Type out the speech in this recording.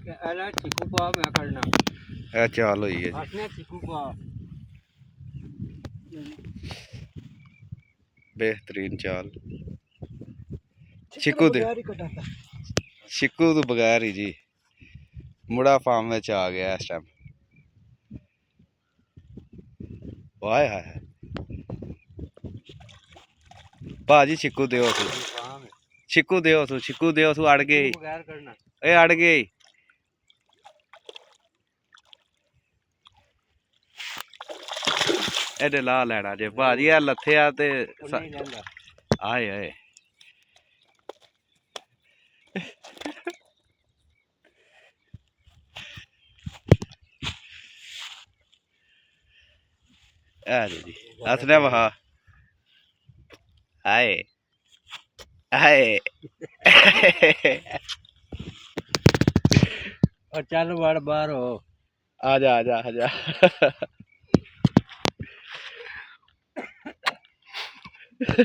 अरे चीकू पा मैं करना ਇਹ ਚਾਲ ਹੋਈ ਹੈ ਜੀ हंसने चीकू पा ਬਿਹਤਰੀਨ ਚਾਲ ਚੀਕੂ ਦੇ ਚੀਕੂ ਤੋਂ ਬਗੈਰ ਹੀ ਜੀ ਮੁੜਾ ਫਾਰਮ ਵਿੱਚ ਆ ਗਿਆ ਇਸ ਟਾਈਮ ਵਾਏ ਹਾਏ ਭਾਜੀ ਚੀਕੂ ਦਿਓ ਤੂੰ ਚੀਕੂ ਦਿਓ ਤੂੰ ਅੜ ਗਏ बगैर करना ਇਹ ਅੜ ਗਏ ਇਹਦੇ ਲਾ ਲੈਣਾ ਜੇ ਭਾਜੀ ਆ ਲੱਥਿਆ ਤੇ नहीं लेंदा ਆਏ ਆਏ ਆ ਜੀ ਹੱਸਣਾ ਵਹਾ ਆਏ ਆਏ और चल बड़ बाहर हो आ जा